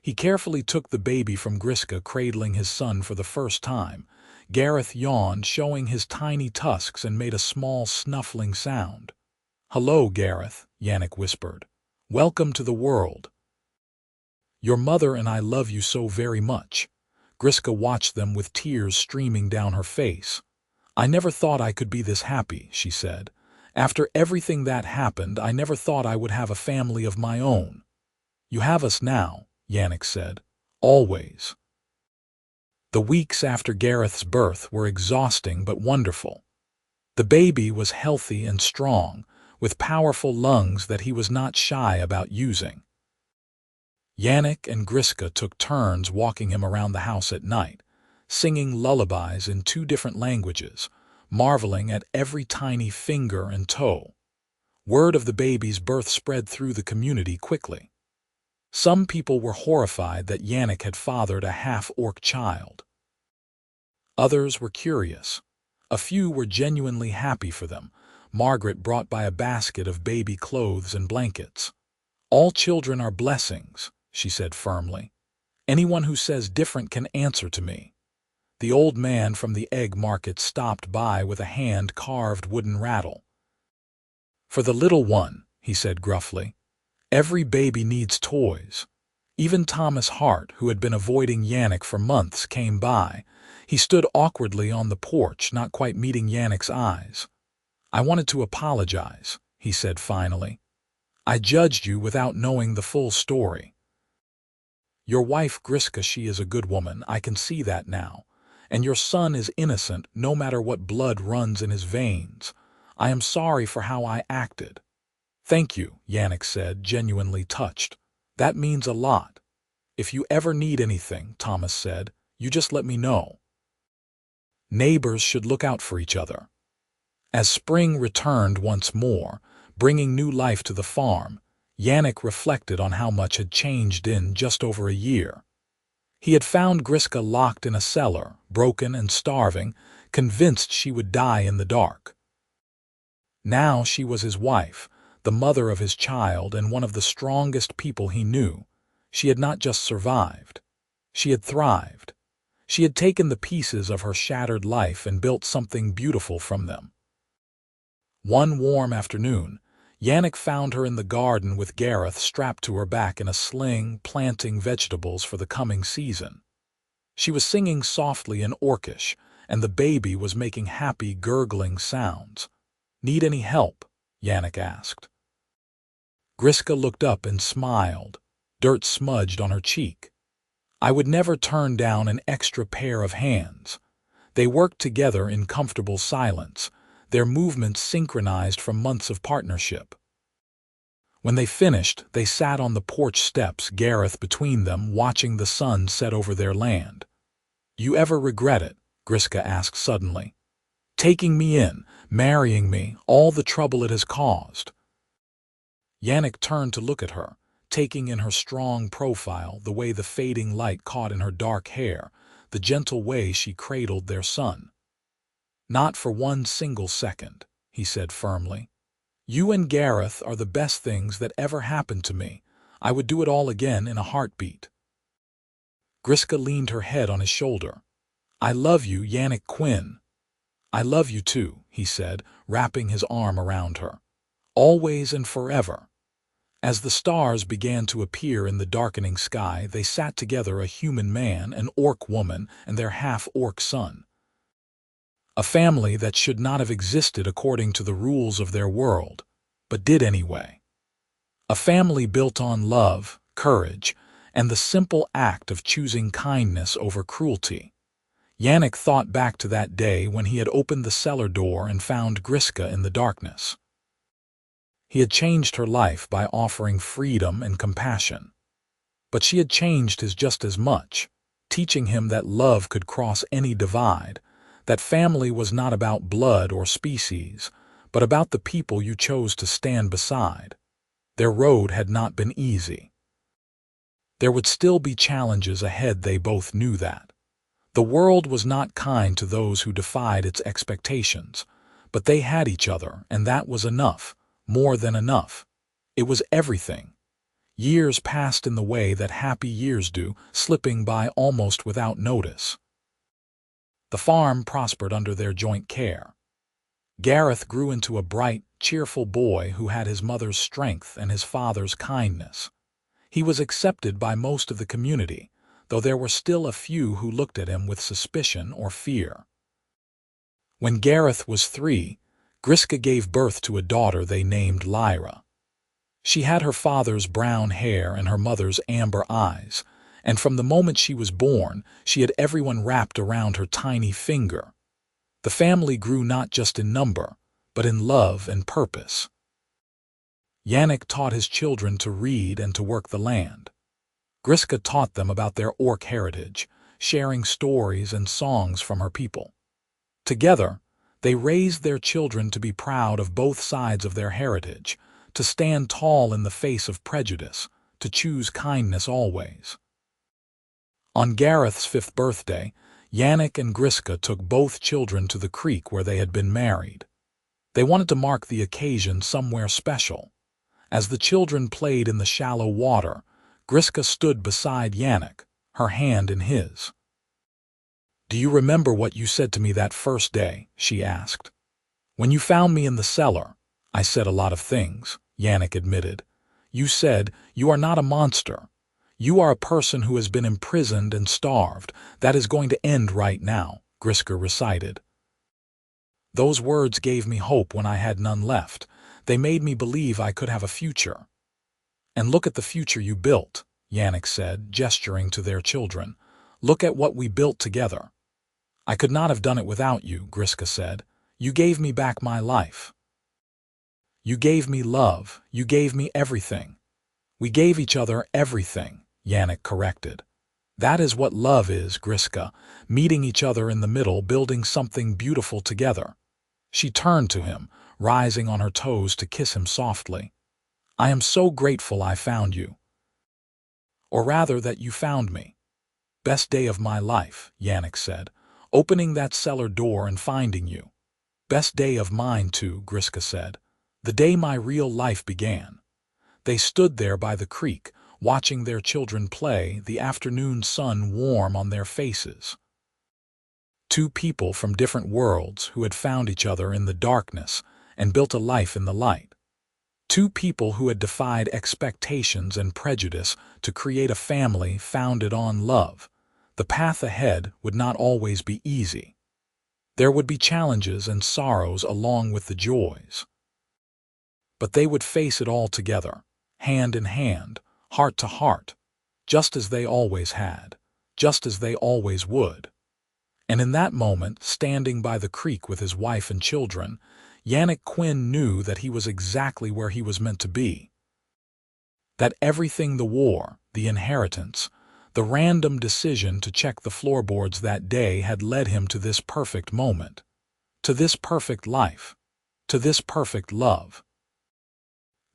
He carefully took the baby from Griska, cradling his son for the first time. Gareth yawned, showing his tiny tusks, and made a small snuffling sound. Hello, Gareth, Yannick whispered. Welcome to the world. Your mother and I love you so very much. Griska watched them with tears streaming down her face. I never thought I could be this happy, she said. After everything that happened, I never thought I would have a family of my own. You have us now, Yannick said. Always. The weeks after Gareth's birth were exhausting but wonderful. The baby was healthy and strong, with powerful lungs that he was not shy about using. Yannick and Griska took turns walking him around the house at night, singing lullabies in 2 different languages, marveling at every tiny finger and toe. Word of the baby's birth spread through the community quickly. Some people were horrified that Yannick had fathered a half-orc child. Others were curious. A few were genuinely happy for them. Margaret brought by a basket of baby clothes and blankets. "All children are blessings," she said firmly. "Anyone who says different can answer to me." The old man from the egg market stopped by with a hand-carved wooden rattle. "For the little one," he said gruffly. "Every baby needs toys." Even Thomas Hart, who had been avoiding Yannick for months, came by. He stood awkwardly on the porch, not quite meeting Yannick's eyes. "I wanted to apologize," he said finally. "I judged you without knowing the full story. Your wife Griska, she is a good woman, I can see that now. And your son is innocent, no matter what blood runs in his veins. I am sorry for how I acted." "Thank you," Yannick said, genuinely touched. "That means a lot. If you ever need anything," Thomas said, "you just let me know." Neighbors should look out for each other. As spring returned once more, bringing new life to the farm, Yannick reflected on how much had changed in just over a year. He had found Griska locked in a cellar, broken and starving, convinced she would die in the dark. Now she was his wife, the mother of his child, and one of the strongest people he knew. She had not just survived. She had thrived. She had taken the pieces of her shattered life and built something beautiful from them. One warm afternoon, Yannick found her in the garden with Gareth strapped to her back in a sling, planting vegetables for the coming season. She was singing softly in Orcish, and the baby was making happy, gurgling sounds. "Need any help?" Yannick asked. Griska looked up and smiled, dirt smudged on her cheek. "I would never turn down an extra pair of hands." They worked together in comfortable silence, their movements synchronized from months of partnership. When they finished, they sat on the porch steps, Gareth between them, watching the sun set over their land. "You ever regret it?" Griska asked suddenly. "Taking me in, marrying me, all the trouble it has caused?" Yannick turned to look at her, taking in her strong profile, the way the fading light caught in her dark hair, the gentle way she cradled their son. "Not for one single second," he said firmly. "You and Gareth are the best things that ever happened to me. I would do it all again in a heartbeat." Griska leaned her head on his shoulder. "I love you, Yannick Quinn." "I love you too," he said, wrapping his arm around her. "Always and forever." As the stars began to appear in the darkening sky, they sat together, a human man, an orc woman, and their half-orc son. A family that should not have existed according to the rules of their world, but did anyway. A family built on love, courage, and the simple act of choosing kindness over cruelty. Yannick thought back to that day when he had opened the cellar door and found Griska in the darkness. He had changed her life by offering freedom and compassion. But she had changed his just as much, teaching him that love could cross any divide, that family was not about blood or species, but about the people you chose to stand beside. Their road had not been easy. There would still be challenges ahead, they both knew that. The world was not kind to those who defied its expectations, but they had each other, and that was enough, more than enough. It was everything. Years passed in the way that happy years do, slipping by almost without notice. The farm prospered under their joint care. Gareth grew into a bright, cheerful boy who had his mother's strength and his father's kindness. He was accepted by most of the community, though there were still a few who looked at him with suspicion or fear. When Gareth was 3, Griska gave birth to a daughter they named Lyra. She had her father's brown hair and her mother's amber eyes, And from the moment she was born, she had everyone wrapped around her tiny finger. The family grew not just in number, but in love and purpose. Yannick taught his children to read and to work the land. Griska taught them about their Orc heritage, sharing stories and songs from her people. Together, they raised their children to be proud of both sides of their heritage, to stand tall in the face of prejudice, to choose kindness always. On Gareth's 5th birthday, Yannick and Griska took both children to the creek where they had been married. They wanted to mark the occasion somewhere special. As the children played in the shallow water, Griska stood beside Yannick, her hand in his. "Do you remember what you said to me that first day?" she asked. "When you found me in the cellar, I said a lot of things," Yannick admitted. "You said, you are not a monster. You are a person who has been imprisoned and starved. That is going to end right now," Griska recited. "Those words gave me hope when I had none left. They made me believe I could have a future." "And look at the future you built," Yannick said, gesturing to their children. "Look at what we built together." "I could not have done it without you," Griska said. "You gave me back my life. You gave me love. You gave me everything." "We gave each other everything," Yannick corrected. "That is what love is, Griska, meeting each other in the middle, building something beautiful together." She turned to him, rising on her toes to kiss him softly. "I am so grateful I found you. Or rather, that you found me." "Best day of my life," Yannick said, "opening that cellar door and finding you." "Best day of mine too," Griska said. "The day my real life began." They stood there by the creek, watching their children play, the afternoon sun warm on their faces. Two people from different worlds who had found each other in the darkness and built a life in the light. Two people who had defied expectations and prejudice to create a family founded on love. The path ahead would not always be easy. There would be challenges and sorrows along with the joys. But they would face it all together, hand in hand, heart to heart, just as they always had, just as they always would. And in that moment, standing by the creek with his wife and children, Yannick Quinn knew that he was exactly where he was meant to be. That everything, the war, the inheritance, the random decision to check the floorboards that day, had led him to this perfect moment, to this perfect life, to this perfect love.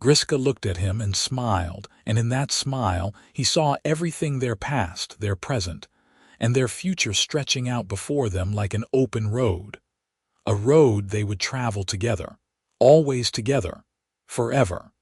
Griska looked at him and smiled, and in that smile he saw everything, their past, their present, and their future stretching out before them like an open road. A road they would travel together, always together, forever.